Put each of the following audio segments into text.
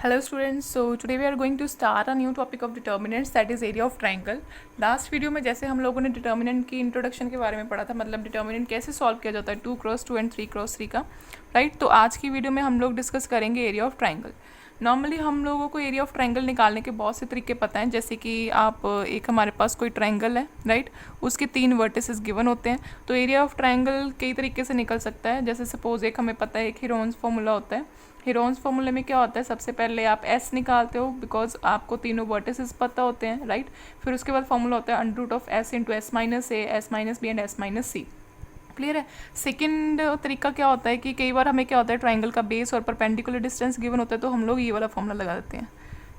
Hello students, so today we are going to start a new topic of determinants, that is area of triangle. Last video में जैसे हम लोगों ने determinant की introduction के बारे में पढ़ा था, मतलब डिटर्मिनेंट कैसे सॉल्व किया जाता है 2x2 एंड 3x3 का, राइट। तो आज की वीडियो में हम लोग डिस्कस करेंगे एरिया ऑफ ट्राइंगल। नॉर्मली हम लोगों को एरिया ऑफ ट्राइंगल निकालने के बहुत से तरीके पता हैं, जैसे कि आप एक हमारे पास कोई ट्राइंगल है, राइट, उसके 3 वर्टिसेस गिवन होते हैं, तो एरिया ऑफ ट्राइंगल कई तरीके से निकल सकता है। जैसे सपोज एक हमें पता है एक हीरोन्स फार्मूला होता है। हीरोन्स फार्मूले में क्या होता है, सबसे पहले आप एस निकालते हो बिकॉज आपको तीनों वर्टिसेस पता होते हैं, राइट। फिर उसके बाद फार्मूला होता है under root of S into S minus A, S minus B and S minus C. Clear है। सेकंड तरीका क्या होता है कि कई बार हमें क्या होता है, ट्राइंगल का बेस और परपेंडिकुलर डिस्टेंस गिवन होता है, तो हम लोग ये वाला फॉर्मूला लगा देते हैं।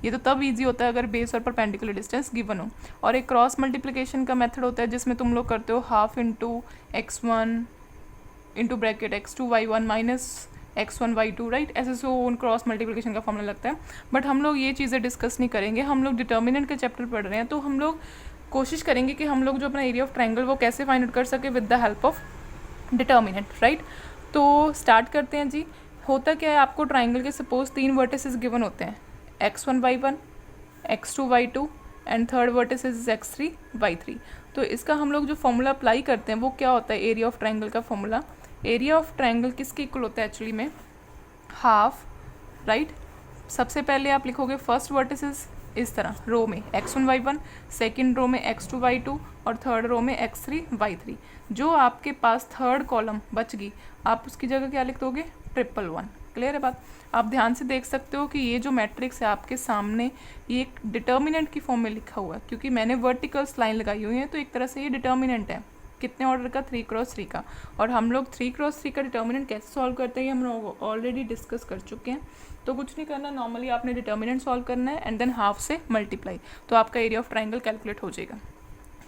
ये तो तब इजी होता है अगर बेस और परपेंडिकुलर डिस्टेंस गिवन हो। और एक क्रॉस मल्टीप्लिकेशन का मेथड होता है जिसमें तुम लोग करते हो half into x1 into bracket x2 y1 minus x1 y2, right. ऐसे सो उन क्रॉस मल्टीप्लिकेशन का फॉर्मूला लगता है। बट हम लोग ये चीज़ें डिस्कस नहीं करेंगे, हम लोग डिटर्मिनेंट के चैप्टर पढ़ रहे हैं, तो हम लोग कोशिश करेंगे कि हम लोग जो अपना एरिया ऑफ ट्राइंगल वो कैसे फाइंड आउट कर सके with the help of determinant, right. तो स्टार्ट करते हैं जी। होता क्या है, आपको ट्राइंगल के सपोज 3 वर्टिसेस गिवन होते हैं, x1 y1, x2 y2 and third vertices is x3 y3। तो इसका हम लोग जो फॉर्मूला अप्लाई करते हैं वो क्या होता है, एरिया ऑफ ट्राइंगल का फॉर्मूला। एरिया ऑफ ट्राइंगल किसके इक्वल होता है एक्चुअली में, हाफ, राइट। सबसे पहले आप लिखोगे फर्स्ट वर्टिसेस इस तरह रो में x1 y1, सेकेंड रो में x2 y2 और थर्ड रो में x3 y3। जो आपके पास थर्ड कॉलम बच गई आप उसकी जगह क्या लिख दोगे, 111। क्लियर है बात। आप ध्यान से देख सकते हो कि ये जो मैट्रिक्स है आपके सामने ये एक डिटर्मिनेंट की फॉर्म में लिखा हुआ है, क्योंकि मैंने वर्टिकल्स लाइन लगाई हुई है, तो एक तरह से ये डिटर्मिनेंट है। कितने ऑर्डर का, 3x3 का। और हम लोग 3x3 का डिटर्मिनेंट कैसे सॉल्व करते हैं हम लोग ऑलरेडी डिस्कस कर चुके हैं। तो कुछ नहीं करना, नॉर्मली आपने डिटर्मिनेंट सॉल्व करना है एंड देन हाफ से मल्टीप्लाई, तो आपका एरिया ऑफ ट्राइंगल कैलकुलेट हो जाएगा।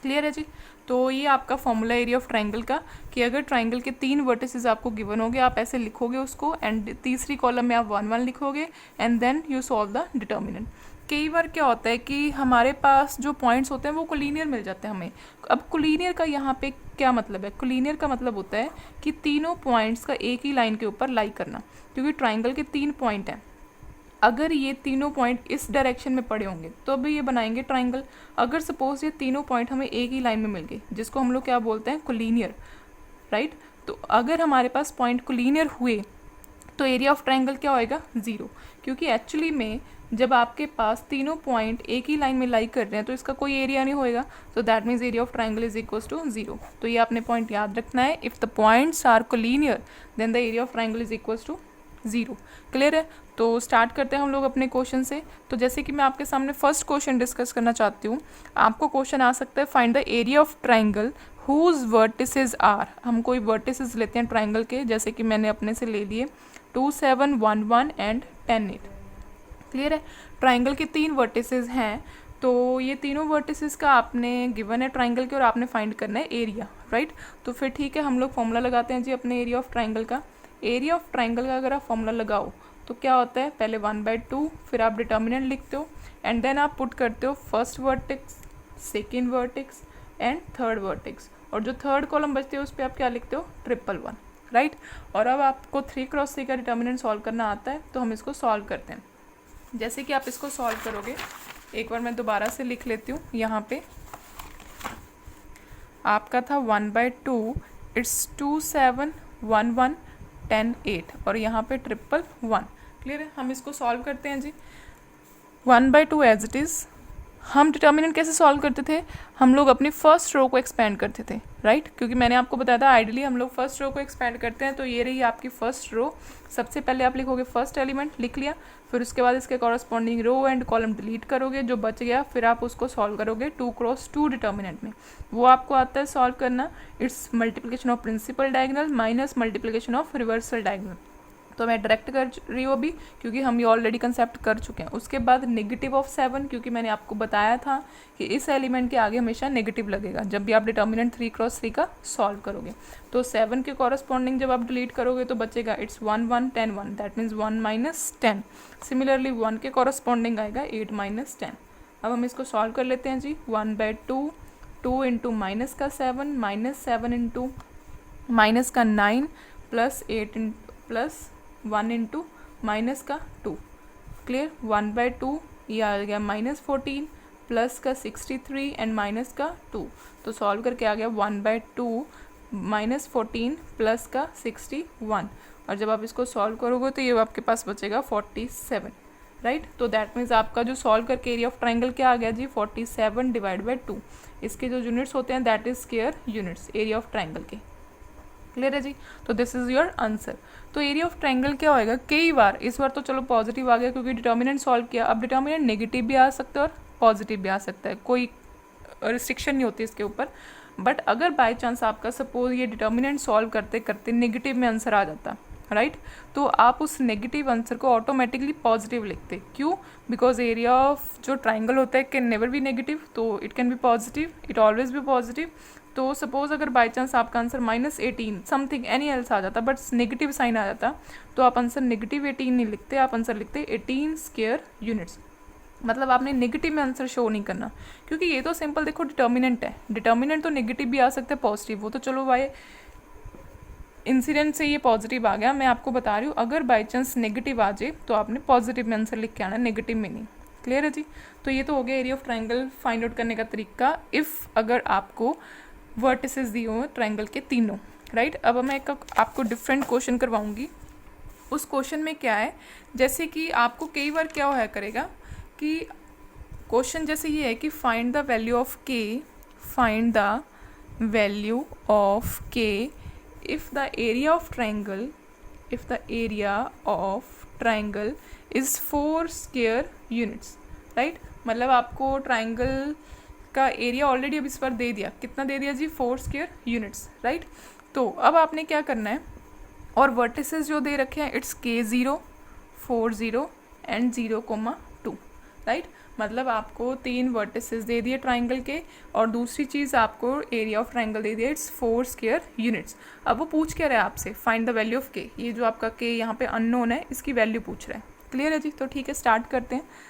क्लियर है जी। तो ये आपका फॉर्मूला एरिया ऑफ ट्राइंगल का, कि अगर ट्राइंगल के 3 वर्टिसेस आपको गिवन होंगे आप ऐसे लिखोगे उसको, एंड तीसरी कॉलम में आप 1 1 लिखोगे and then you solve the determinant. कई बार क्या होता है कि हमारे पास जो पॉइंट्स होते हैं वो कोलिनियर मिल जाते हैं हमें। अब कोलिनियर का यहाँ पे क्या मतलब है, कोलिनियर का मतलब होता है कि तीनों पॉइंट्स का एक ही लाइन के ऊपर लाई करना, क्योंकि ट्राइंगल के 3 पॉइंट हैं। अगर ये तीनों पॉइंट इस डायरेक्शन में पड़े होंगे तो भी ये बनाएंगे ट्राइंगल। अगर सपोज ये तीनों पॉइंट हमें एक ही लाइन में मिल गए, जिसको हम लोग क्या बोलते हैं, कोलिनियर, राइट। तो अगर हमारे पास पॉइंट कोलिनियर हुए तो एरिया ऑफ ट्राइंगल क्या होएगा, 0, क्योंकि एक्चुअली में जब आपके पास तीनों पॉइंट एक ही लाइन में लाई कर रहे हैं तो इसका कोई एरिया नहीं होएगा, तो that means area of triangle is equals to 0। तो ये आपने पॉइंट याद रखना है, if the points are collinear then the area of triangle is equals to 0। Clear है। तो स्टार्ट करते हैं हम लोग अपने क्वेश्चन से। तो जैसे कि मैं आपके सामने फर्स्ट क्वेश्चन डिस्कस करना चाहती हूँ, आपको क्वेश्चन आ सकता है find the area of triangle whose vertices are. हम कोई वर्टिसेस लेते हैं ट्राइंगल के, जैसे कि मैंने अपने से ले लिए 2 7 1 1 एंड 10 8। क्लियर है। ट्राइंगल के 3 वर्टिसेस हैं, तो ये तीनों वर्टिसेस का आपने गिवन है ट्राइंगल के और आपने फाइंड करना है एरिया, राइट। तो फिर ठीक है, हम लोग फॉर्मूला लगाते हैं जी अपने एरिया ऑफ ट्राइंगल का। एरिया ऑफ ट्राइंगल का अगर आप फॉर्मूला लगाओ तो क्या होता है, पहले 1/2, फिर आप डिटर्मिनेंट लिखते हो एंड देन आप पुट करते हो first vertex, second vertex and third vertex, और जो थर्ड कॉलम बचते हैं उस पर आप क्या लिखते हो, 111, राइट। और अब आपको 3x3 का डिटर्मिनेंट सॉल्व करना आता है, तो हम इसको सॉल्व करते हैं। जैसे कि आप इसको सॉल्व करोगे, एक बार मैं दोबारा से लिख लेती हूँ। यहाँ पे आपका था 1/2, इट्स 2 7 1 1 10 8 और यहाँ पे 111। क्लियर है। हम इसको सॉल्व करते हैं जी। 1/2 एज इट इज़। हम डिटर्मिनेंट कैसे सॉल्व करते थे, हम लोग अपनी फर्स्ट रो को एक्सपेंड करते थे, राइट। क्योंकि मैंने आपको बताया था आइडियली हम लोग फर्स्ट रो को एक्सपेंड करते हैं। तो ये रही आपकी फर्स्ट रो। सबसे पहले आप लिखोगे फर्स्ट एलिमेंट, लिख लिया, फिर उसके बाद इसके corresponding row and column delete करोगे, जो बच गया फिर आप उसको सॉल्व करोगे 2x2 डिटर्मिनेंट में। वो आपको आता है सॉल्व करना, it's multiplication of principal diagonal minus multiplication of reversal diagonal. तो मैं डायरेक्ट कर रही हूँ अभी, क्योंकि हम ये ऑलरेडी कंसेप्ट कर चुके हैं। उसके बाद नेगेटिव ऑफ 7, क्योंकि मैंने आपको बताया था कि इस एलिमेंट के आगे हमेशा नेगेटिव लगेगा जब भी आप डिटर्मिनेंट 3x3 का सॉल्व करोगे। तो 7 के कॉरस्पॉन्डिंग जब आप डिलीट करोगे तो बचेगा it's 1 1 10 1, that means 1 minus 10। Similarly 1 के कॉरस्पॉन्डिंग आएगा 8 माइनस 10। अब हम इसको सॉल्व कर लेते हैं जी। 1/2, 2 इंटू माइनस का 7, माइनस 7 इंटू माइनस का 9 प्लस 8 प्लस 1 इंटू माइनस का 2। क्लियर, 1/2 ये आ गया -14 प्लस का 63 एंड माइनस का 2, तो सॉल्व करके आ गया 1/2 -14 प्लस का 61, और जब आप इसको सॉल्व करोगे तो ये आपके पास बचेगा 47, राइट। तो दैट मीन्स आपका जो सॉल्व करके एरिया ऑफ ट्राइंगल क्या आ गया जी, 47 डिवाइड बाई 2। इसके जो यूनिट्स होते हैं that is square units area of triangle के। क्लियर है जी, तो दिस इज योर आंसर। तो एरिया ऑफ ट्राइंगल क्या होएगा, कई बार, इस बार तो चलो पॉजिटिव आ गया क्योंकि डिटर्मिनेंट सॉल्व किया, अब डिटर्मिनेंट नेगेटिव भी आ सकता है और पॉजिटिव भी आ सकता है, कोई रिस्ट्रिक्शन नहीं होती इसके ऊपर। बट अगर बाय चांस आपका सपोज ये डिटर्मिनेंट सॉल्व करते करते नेगेटिव में आंसर आ जाता, राइट, तो आप उस नेगेटिव आंसर को ऑटोमेटिकली पॉजिटिव लिखते। क्यों? बिकॉज एरिया ऑफ जो ट्राइंगल होता है कैन नेवर बी नेगेटिव, तो it can be positive, it always be positive. तो सपोज अगर बाई चांस आपका आंसर -18 समथिंग एनी एल्स आ जाता, बट नेगेटिव साइन आ जाता, तो आप आंसर -18 नहीं लिखते, आप आंसर लिखते 18 स्क्वायर यूनिट्स। मतलब आपने नेगेटिव में आंसर शो नहीं करना, क्योंकि ये तो सिंपल देखो डिटर्मिनेंट है, डिटर्मिनेंट तो नेगेटिव भी आ सकता है पॉजिटिव, वो तो चलो भाई इंसिडेंट से ये पॉजिटिव आ गया, मैं आपको बता रही हूँ अगर बाई चांस नेगेटिव आ जाए तो आपने पॉजिटिव में आंसर लिख के आना, नेगेटिव में नहीं। क्लियर है जी, तो ये तो हो गया area of triangle find out करने का तरीका, इफ़ अगर आपको वर्टिसेस दिए हो ट्राइंगल के तीनों, राइट। अब मैं एक आपको डिफरेंट क्वेश्चन करवाऊंगी। उस क्वेश्चन में क्या है, जैसे कि आपको कई बार क्या होया करेगा कि क्वेश्चन जैसे ये है कि फाइंड द वैल्यू ऑफ के, फाइंड द वैल्यू ऑफ के if the area of triangle, if the area of triangle is 4 square units, right. मतलब आपको ट्राइंगल का एरिया ऑलरेडी अब इस पर दे दिया, कितना दे दिया जी, 4 स्क्वायर यूनिट्स, राइट। तो अब आपने क्या करना है, और वर्टिसेस जो दे रखे हैं इट्स K0 4 0 एंड 0,2, राइट। मतलब आपको 3 वर्टिसेस दे दिए ट्राइंगल के, और दूसरी चीज़ आपको एरिया ऑफ ट्राइंगल दे दिया इट्स 4 स्क्वायर यूनिट्स। अब वो पूछ क्या रहा है आपसे, फाइंड द वैल्यू ऑफ के, ये जो आपका के यहाँ पे अननोन है इसकी वैल्यू पूछ रहा है। क्लियर है जी, तो ठीक है स्टार्ट करते हैं।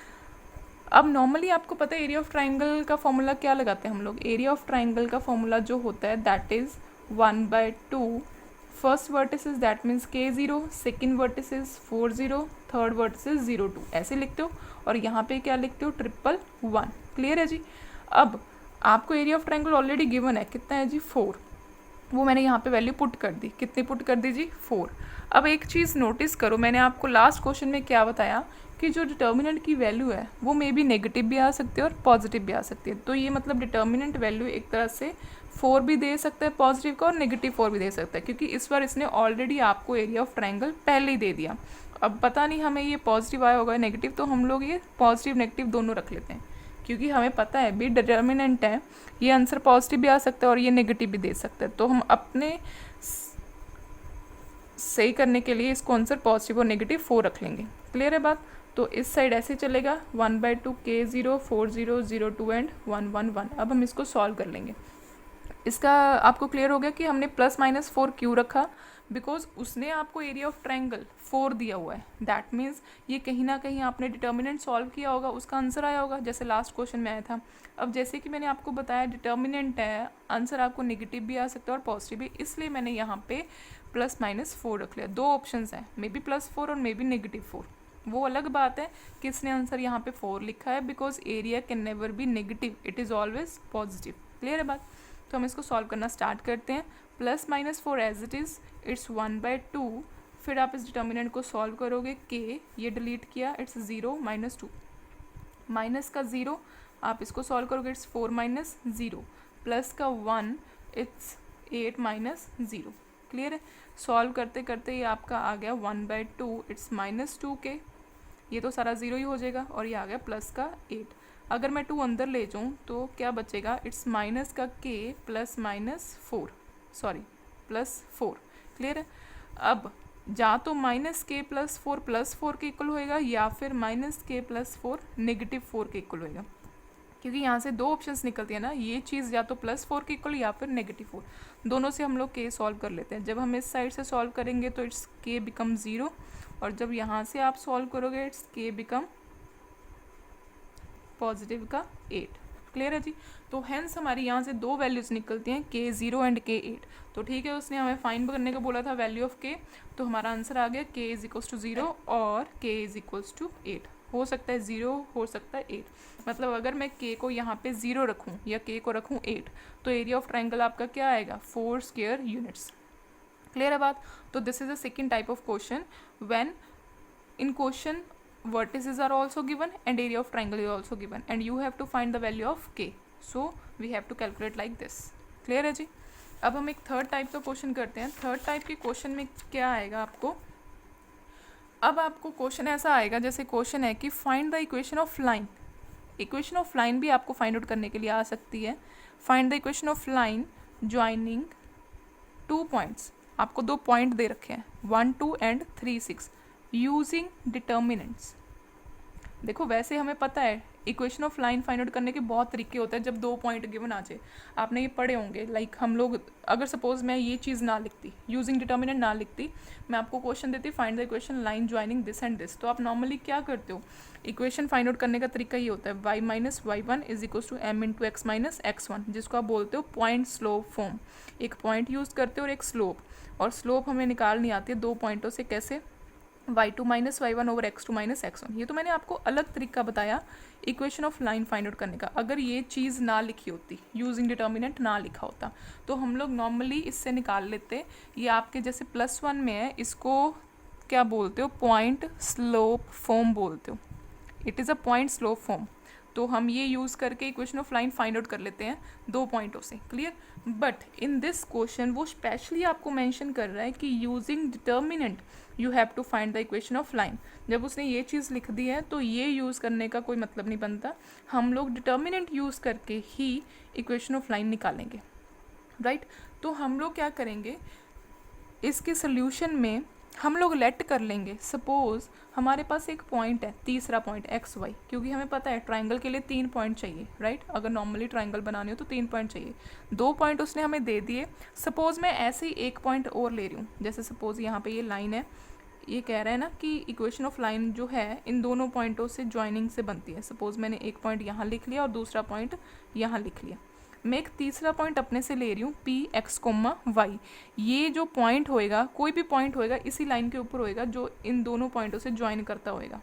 अब नॉर्मली आपको पता है एरिया ऑफ ट्राइंगल का फॉर्मूला क्या लगाते हैं हम लोग, एरिया ऑफ ट्राइंगल का फॉर्मूला जो होता है that is 1/2 first vertices that means K0, second vertices 4 0, third vertices 0 2, ऐसे लिखते हो, और यहाँ पे क्या लिखते हो 1 क्लियर है जी। अब आपको area of triangle already given है, कितना है जी 4, वो मैंने यहाँ पे वैल्यू पुट कर दी, कितनी पुट कर दी जी 4। अब एक चीज़ नोटिस करो, मैंने आपको लास्ट क्वेश्चन में क्या बताया कि जो डिटर्मिनेंट की वैल्यू है वो मे बी नेगेटिव भी आ सकती है और पॉजिटिव भी आ सकती है। तो ये मतलब डिटर्मिनेंट वैल्यू एक तरह से 4 भी दे सकता है पॉजिटिव का और नेगेटिव 4 भी दे सकता है, क्योंकि इस बार इसने ऑलरेडी आपको एरिया ऑफ ट्राइंगल पहले ही दे दिया। अब पता नहीं हमें ये पॉजिटिव आया होगा नेगेटिव, तो हम लोग ये पॉजिटिव नेगेटिव दोनों रख लेते हैं, क्योंकि हमें पता है भी डिटर्मिनेंट है, ये आंसर पॉजिटिव भी आ सकता है और ये नेगेटिव भी दे सकता है। तो हम अपने सही करने के लिए इसको आंसर पॉजिटिव और नेगेटिव 4 रख लेंगे। क्लियर है बात। तो इस साइड ऐसे चलेगा 1/2 K0 4 0 0 2 एंड 1 1 1। अब हम इसको सॉल्व कर लेंगे। इसका आपको क्लियर हो गया कि हमने +-4 क्यों रखा, बिकॉज उसने आपको एरिया ऑफ ट्राइंगल 4 दिया हुआ है, दैट मीन्स ये कहीं ना कहीं आपने डिटर्मिनेंट सॉल्व किया होगा, उसका आंसर आया होगा, जैसे लास्ट क्वेश्चन में आया था। अब जैसे कि मैंने आपको बताया डिटर्मिनेंट है, आंसर आपको नेगेटिव भी आ सकता है और पॉजिटिव भी, इसलिए मैंने यहाँ पे +-4 रख लिया। 2 ऑप्शंस हैं, मे बी +4 और मे बी -4। वो अलग बात है कि इसने आंसर यहाँ पे 4 लिखा है, because area can never be negative, it is always positive. Clear है बात। तो हम इसको सॉल्व करना स्टार्ट करते हैं। +-4 एज इट इज़ इट्स 1/2, फिर आप इस डिटर्मिनेंट को सॉल्व करोगे, के ये डिलीट किया इट्स 0 -2, माइनस का 0 आप इसको सॉल्व करोगे इट्स 4 - 0, प्लस का 1 इट्स 8 - 0। क्लियर है। सॉल्व करते करते ये आपका आ गया 1/2 इट्स -2 के, ये तो सारा 0 ही हो जाएगा, और ये आ गया प्लस का 8। अगर मैं 2 अंदर ले जाऊँ तो क्या बचेगा, इट्स माइनस का k +-4 सॉरी +4। क्लियर है। अब या तो -k +4 +4 के इक्वल होएगा, या फिर -k +4 -4 के इक्वल होएगा, क्योंकि यहाँ से 2 ऑप्शंस निकलती है ना, ये चीज़ या तो +4 के इक्वल या फिर -4, दोनों से हम लोग k सॉल्व कर लेते हैं। जब हम इस साइड से सॉल्व करेंगे तो इट्स k बिकम 0, और जब यहाँ से आप सॉल्व करोगे इट्स k बिकम पॉजिटिव का 8। क्लियर है जी। तो हेंस हमारी यहाँ से 2 वैल्यूज़ निकलती हैं, K0 एंड K8। तो ठीक है, उसने हमें फाइंड करने को बोला था वैल्यू ऑफ K, तो हमारा आंसर आ गया K = 0 और K = 8। हो सकता है 0, हो सकता है 8। मतलब अगर मैं k को यहाँ पे 0 रखूँ या k को रखूँ 8, तो एरिया ऑफ ट्राइंगल आपका क्या आएगा, 4 स्क्वायर यूनिट्स। क्लियर है बात। तो this is a second type of question when in question vertices are also given and area of triangle is also given and you have to find the value of k, so we have to calculate like this। Clear है जी। अब हम एक third type का question करते हैं। Third type के question में क्या आएगा आपको, अब आपको क्वेश्चन ऐसा आएगा जैसे क्वेश्चन है कि find the equation of line. Equation of line भी आपको फाइंड आउट करने के लिए आ सकती है। Find the equation of line joining 2 points. आपको 2 पॉइंट दे रखे हैं 1, 2 एंड 3, 6 यूजिंग डिटर्मिनेंट्स। देखो वैसे हमें पता है equation of line find out करने के बहुत तरीके होते हैं जब 2 पॉइंट गिवन आ जाए। आपने ये पढ़े होंगे। लाइक हम लोग अगर सपोज मैं ये चीज़ ना लिखती, यूजिंग डिटर्मिनेंट ना लिखती, मैं आपको क्वेश्चन देती find the equation line joining this and this, तो आप नॉर्मली क्या करते हो, इक्वेशन फाइंड आउट करने का तरीका ये होता है y minus y1 is equal to m into x minus x1, जिसको आप बोलते हो पॉइंट स्लोप फॉर्म। एक पॉइंट यूज़ करते हो और एक स्लोप, और स्लोप हमें निकालनी आती है 2 पॉइंटों से। कैसे, y2 minus y1 over x2 minus x1। ये तो मैंने आपको अलग तरीका बताया equation of line find out करने का। अगर ये चीज़ ना लिखी होती, यूजिंग डिटर्मिनेंट ना लिखा होता, तो हम लोग नॉर्मली इससे निकाल लेते। ये आपके जैसे +1 में है, इसको क्या बोलते हो, पॉइंट स्लोप फॉर्म बोलते हो। It is a point slope form. तो हम ये यूज़ करके equation of line find out कर लेते हैं 2 पॉइंटों से। Clear. But in this question वो स्पेशली आपको मेंशन कर रहा है कि using determinant you have to find the equation of line. जब उसने ये चीज़ लिख दी है तो ये यूज़ करने का कोई मतलब नहीं बनता। हम लोग डिटर्मिनेंट यूज़ करके ही इक्वेशन ऑफ लाइन निकालेंगे, राइट। तो हम लोग क्या करेंगे, इसके सोल्यूशन में हम लोग लेट कर लेंगे। सपोज हमारे पास एक पॉइंट है, तीसरा पॉइंट एक्स वाई, क्योंकि हमें पता है ट्राइंगल के लिए 3 पॉइंट चाहिए, राइट। अगर नॉर्मली ट्राइंगल बनानी हो तो 3 पॉइंट चाहिए। 2 पॉइंट उसने हमें दे दिए। सपोज मैं ऐसे ही एक पॉइंट और ले रही हूँ, जैसे सपोज यहाँ पे ये लाइन है, ये कह रहा है ना कि इक्वेशन ऑफ लाइन जो है इन दोनों पॉइंटों से ज्वाइनिंग से बनती है। सपोज मैंने एक पॉइंट यहाँ लिख लिया और दूसरा पॉइंट यहाँ लिख लिया। मैं एक तीसरा पॉइंट अपने से ले रही हूँ पी एक्स कोमा वाई। ये जो पॉइंट होएगा, कोई भी पॉइंट होएगा इसी लाइन के ऊपर होएगा जो इन दोनों पॉइंटों से ज्वाइन करता होएगा।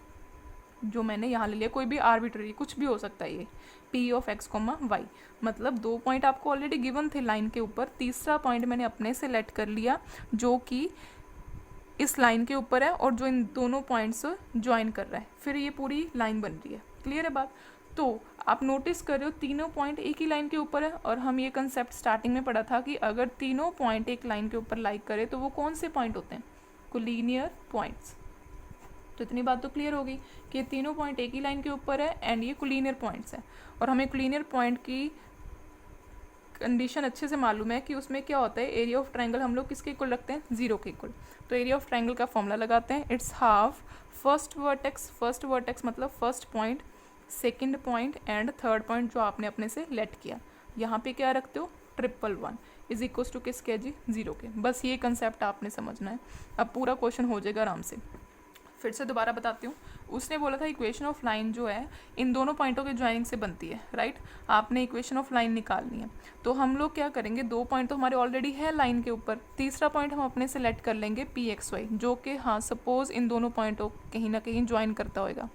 जो मैंने यहाँ ले लिया, कोई भी आर्बिट्ररी कुछ भी हो सकता है, ये P of x comma y. मतलब 2 पॉइंट आपको ऑलरेडी गिवन थे लाइन के ऊपर, तीसरा पॉइंट मैंने अपने से लेट कर लिया जो कि इस लाइन के ऊपर है और जो इन दोनों पॉइंट्स ज्वाइन कर रहा है, फिर ये पूरी लाइन बन रही है। क्लियर है बात। तो आप नोटिस कर रहे हो तीनों पॉइंट एक ही लाइन के ऊपर है, और हम ये कंसेप्ट स्टार्टिंग में पढ़ा था कि अगर तीनों पॉइंट एक लाइन के ऊपर लाइक करें तो वो कौन से पॉइंट होते हैं, कोलिनियर पॉइंट्स। तो इतनी बात तो क्लियर होगी कि तीनों पॉइंट एक ही लाइन के ऊपर है एंड ये कोलिनियर पॉइंट्स हैं। और हमें कोलिनियर पॉइंट की कंडीशन अच्छे से मालूम है कि उसमें क्या होता है, एरिया ऑफ ट्राइंगल हम लोग किसके इक्वल रखते हैं, 0 के इक्वल। तो एरिया ऑफ ट्राइंगल का फॉर्मूला लगाते हैं, इट्स हाफ फर्स्ट वर्टेक्स मतलब first point, second point and third point जो आपने अपने से लेट किया। यहाँ पे क्या रखते हो, 111 इज इक्वल टू किसके जी, 0 के। बस ये कंसेप्ट आपने समझना है, अब पूरा क्वेश्चन हो जाएगा आराम से। फिर से दोबारा बताती हूँ, उसने बोला था इक्वेशन ऑफ लाइन जो है इन दोनों पॉइंटों के ज्वाइनिंग से बनती है, राइट। आपने इक्वेशन ऑफ लाइन निकालनी है, तो हम लोग क्या करेंगे, 2 पॉइंट तो हमारे ऑलरेडी है लाइन के ऊपर, तीसरा पॉइंट हम अपने से लेट कर लेंगे पी एक्स वाई, जो कि हाँ सपोज इन दोनों पॉइंटों कहीं ना कहीं ज्वाइन करता होगा।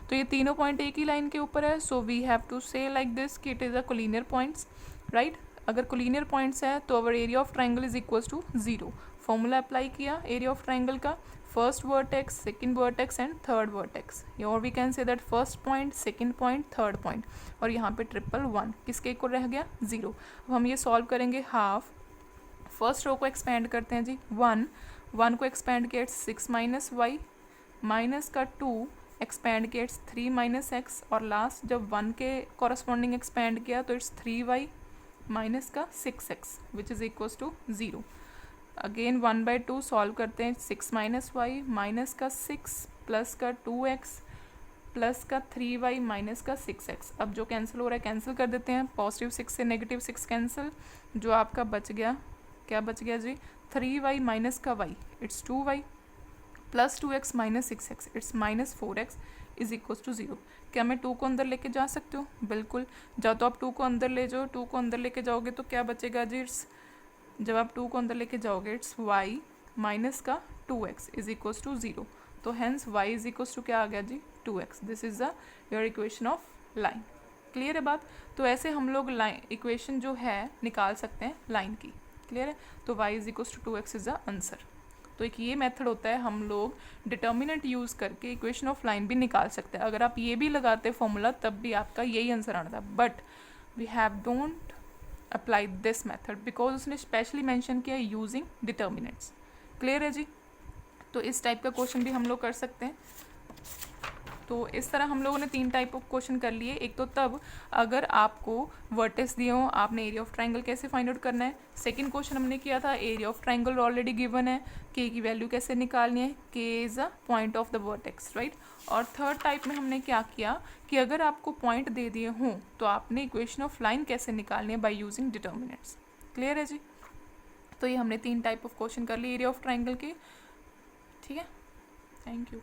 तो ये तीनों पॉइंट एक ही लाइन के ऊपर है, so we have to say like this कि it is a collinear points, right. अगर कोलिनियर पॉइंट्स है तो our area of triangle is equal to 0। Formula apply किया एरिया ऑफ ट्राइंगल का, first vertex, second vertex and third vertex, और we can say that first point, second point, third point, और यहाँ पे 111 किसके equal रह गया, 0। अब हम ये सॉल्व करेंगे, हाफ फर्स्ट रो को एक्सपेंड करते हैं जी, 1 को एक्सपेंड किया इट्स 6 माइनस वाई, माइनस का 2 एक्सपेंड किया इट्स 3 माइनस एक्स, और लास्ट जब 1 के कॉरस्पॉन्डिंग एक्सपेंड किया तो इट्स 3y माइनस का 6x which is equals to 0। Again 1/2 solve करते हैं, 6 माइनस वाई माइनस का 6 प्लस का 2x प्लस का 3y माइनस का 6x। अब जो कैंसिल हो रहा है कैंसिल कर देते हैं, पॉजिटिव 6 से नेगेटिव 6 कैंसिल, जो आपका बच गया, क्या बच गया जी, 3y माइनस का y it's 2y plus 2x minus 6x it's minus 4x is equal to 0। क्या मैं 2 को अंदर लेके जा सकते हो, बिल्कुल जाओ। तो आप 2 को अंदर ले जाओ, 2 को अंदर लेके जाओगे तो क्या बचेगा जी, इट्स, जब आप 2 को अंदर लेके जाओगे इट्स y माइनस का 2x इज इक्वल टू 0। तो hence y is equal to क्या आ गया जी, 2x, this is the your equation of line. Clear है बात? तो ऐसे हम लोग लाइन इक्वेशन जो है निकाल सकते हैं लाइन की। क्लियर है? तो y is equal to 2x is the answer. तो एक ये मेथड होता है, हम लोग डिटर्मिनेंट यूज़ करके इक्वेशन ऑफ लाइन भी निकाल सकते हैं। अगर आप ये भी लगाते फॉर्मूला तब भी आपका यही आंसर आना था, but we have don't apply this method because उसने स्पेशली मेंशन किया यूजिंग डिटर्मिनेंट्स। क्लियर है जी? तो इस टाइप का क्वेश्चन भी हम लोग कर सकते हैं। तो इस तरह हम लोगों ने 3 टाइप ऑफ क्वेश्चन कर लिए। एक तो तब अगर आपको वर्टेक्स दिए हों, आपने एरिया ऑफ ट्रायंगल कैसे फाइंड आउट करना है। सेकंड क्वेश्चन हमने किया था area of triangle already given है, के की वैल्यू कैसे निकालनी है, के is a point of the vertex, right. और थर्ड टाइप में हमने क्या किया कि अगर आपको पॉइंट दे दिए हों तो आपने इक्वेशन ऑफ लाइन कैसे निकालनी है बाई यूजिंग डिटर्मिनेंट्स। क्लियर है जी? तो ये हमने 3 टाइप ऑफ क्वेश्चन कर लिए एरिया ऑफ ट्रायंगल के। ठीक है, थैंक यू।